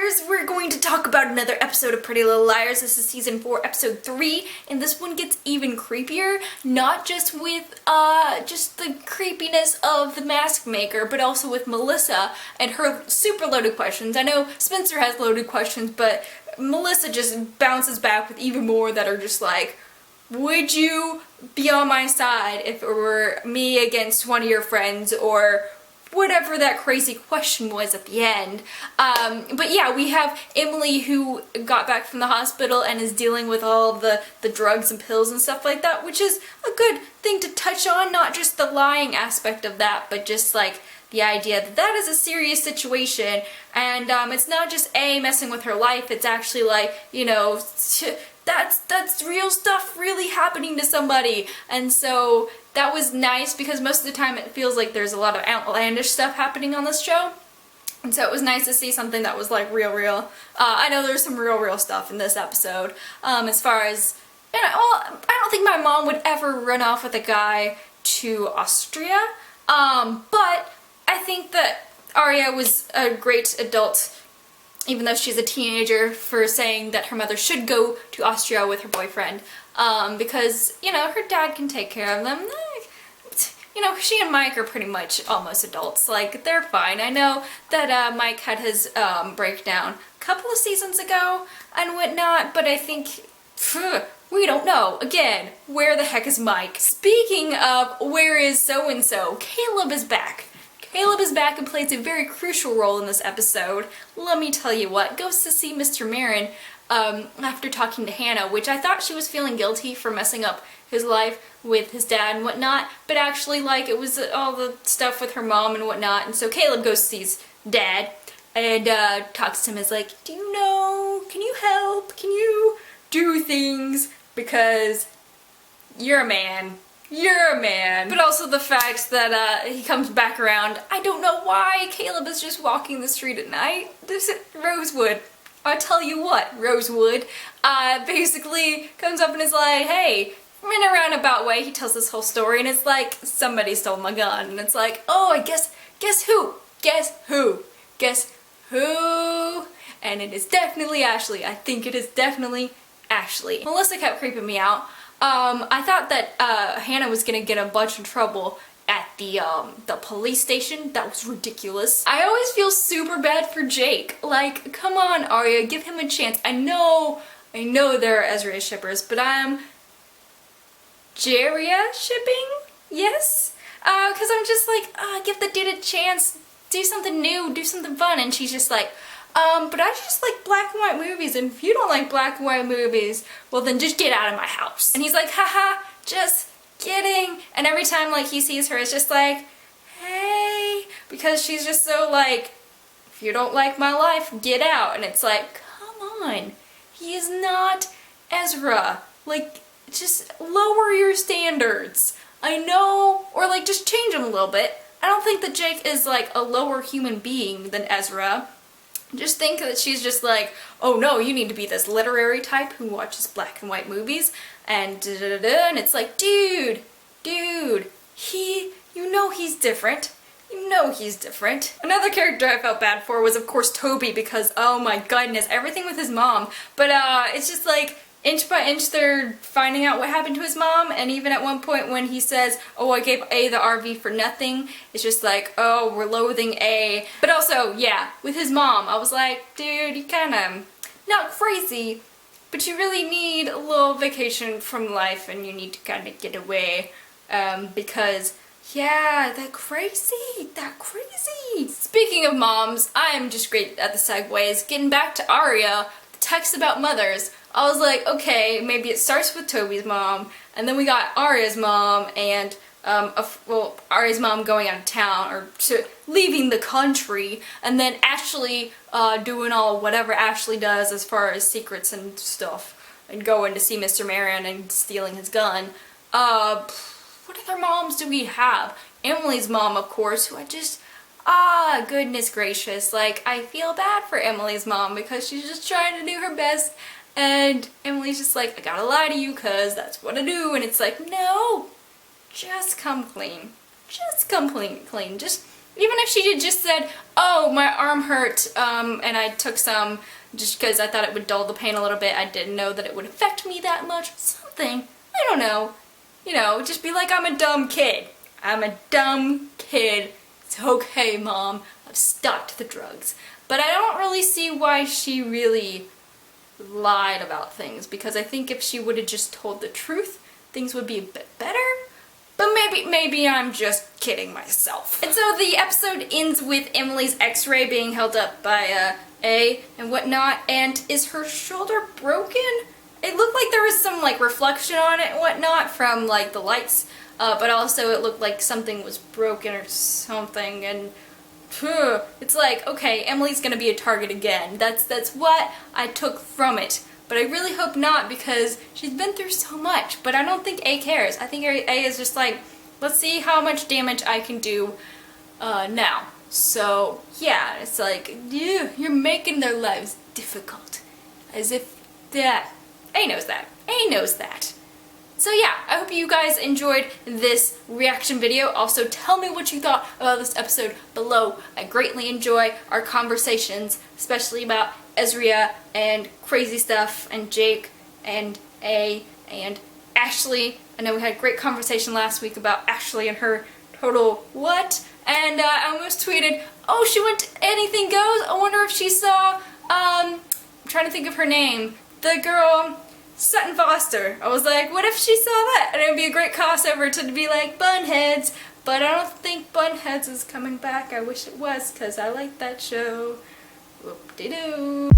Liars! We're going to talk about another episode of Pretty Little Liars. This is season 4, episode 3, and this one gets even creepier, not just with just the creepiness of the mask maker, but also with Melissa and her super loaded questions. I know Spencer has loaded questions, but Melissa just bounces back with even more that are just like, would you be on my side if it were me against one of your friends, or whatever that crazy question was at the end. But yeah, we have Emily who got back from the hospital and is dealing with all the drugs and pills and stuff like that, which is a good thing to touch on, not just the lying aspect of that, but just like the idea that that is a serious situation, and it's not just messing with her life, it's actually like, you know, that's real stuff really happening to somebody. And so that was nice because most of the time it feels like there's a lot of outlandish stuff happening on this show. And so it was nice to see something that was like real. I know there's some real stuff in this episode. As far as, you know, well, I don't think my mom would ever run off with a guy to Austria. But I think that Aria was a great adult, even though she's a teenager, for saying that her mother should go to Austria with her boyfriend, because, you know, her dad can take care of them. You know, she and Mike are pretty much almost adults. Like, they're fine. I know that Mike had his breakdown a couple of seasons ago and whatnot, but I think, we don't know. Again, where the heck is Mike? Speaking of where is so-and-so, Caleb is back. Caleb is back and plays a very crucial role in this episode. Let me tell you what, goes to see Mr. Marin after talking to Hannah, which I thought she was feeling guilty for messing up his life with his dad and whatnot, but actually, like, it was all the stuff with her mom and whatnot, and so Caleb goes to see his dad and talks to him as like, do you know, can you help, can you do things, because you're a man. You're a man. But also the fact that he comes back around. I don't know why Caleb is just walking the street at night. This is Rosewood. I tell you what, Rosewood basically comes up and is like, hey, in a roundabout way, he tells this whole story, and it's like, somebody stole my gun. And it's like, oh, I guess who? Guess who? Guess who? And it is definitely Ashley. I think it is definitely Ashley. Melissa kept creeping me out. I thought that Hannah was gonna get a bunch of trouble at the police station. That was ridiculous. I always feel super bad for Jake. Like, come on, Aria, give him a chance. I know there are Ezra shippers, but I'm Jaria shipping? Yes? Cause I'm just like, give the dude a chance, do something new, do something fun, and she's just like, but I just like black and white movies, and if you don't like black and white movies, well then just get out of my house. And he's like, haha, just kidding. And every time like he sees her, it's just like, hey, because she's just so like, if you don't like my life, get out. And it's like, come on, he is not Ezra. Like, just lower your standards. I know, or like just change them a little bit. I don't think that Jake is like a lower human being than Ezra. Just think that she's just like, oh no, you need to be this literary type who watches black and white movies, and da-da-da-da, and it's like, dude, you know he's different. You know he's different. Another character I felt bad for was, of course, Toby, because, oh my goodness, everything with his mom. But it's just like, inch by inch they're finding out what happened to his mom, and even at one point when he says, oh, I gave A the RV for nothing, it's just like, oh, we're loathing A. But also, yeah, with his mom, I was like, dude, you kinda, not crazy, but you really need a little vacation from life, and you need to kinda get away, because, yeah, that crazy. Speaking of moms, I am just great at the segues. Getting back to Aria, the text about mothers, I was like, okay, maybe it starts with Toby's mom, and then we got Aria's mom, and, well, Aria's mom going out of town, or leaving the country, and then Ashley doing all whatever Ashley does as far as secrets and stuff, and going to see Mr. Marin and stealing his gun. What other moms do we have? Emily's mom, of course, who I just, goodness gracious, like, I feel bad for Emily's mom, because she's just trying to do her best. And Emily's just like, I gotta lie to you because that's what I do. And it's like, no, just come clean. Just come clean. Just Even if she had just said, oh, my arm hurt, and I took some just because I thought it would dull the pain a little bit. I didn't know that it would affect me that much. Something. I don't know. You know, just be like, I'm a dumb kid. I'm a dumb kid. It's okay, Mom. I've stopped the drugs. But I don't really see why she really lied about things, because I think if she would have just told the truth, things would be a bit better. But maybe I'm just kidding myself. And so the episode ends with Emily's x-ray being held up by A and whatnot, and is her shoulder broken? It looked like there was some like reflection on it and whatnot from like the lights, but also it looked like something was broken or something, and it's like, okay, Emily's gonna be a target again. That's what I took from it. But I really hope not, because she's been through so much. But I don't think A cares. I think A is just like, let's see how much damage I can do now. So yeah, it's like, you're making their lives difficult. As if that. A knows that. A knows that. So yeah, I hope you guys enjoyed this reaction video. Also, tell me what you thought about this episode below. I greatly enjoy our conversations, especially about Ezria and crazy stuff, and Jake and A and Ashley. I know we had a great conversation last week about Ashley and her total what? And I almost tweeted, oh, she went to Anything Goes. I wonder if she saw, I'm trying to think of her name, the girl Sutton Foster. I was like, what if she saw that? And it would be a great crossover to be like Bunheads. But I don't think Bunheads is coming back. I wish it was, because I like that show. Whoop-de-doo.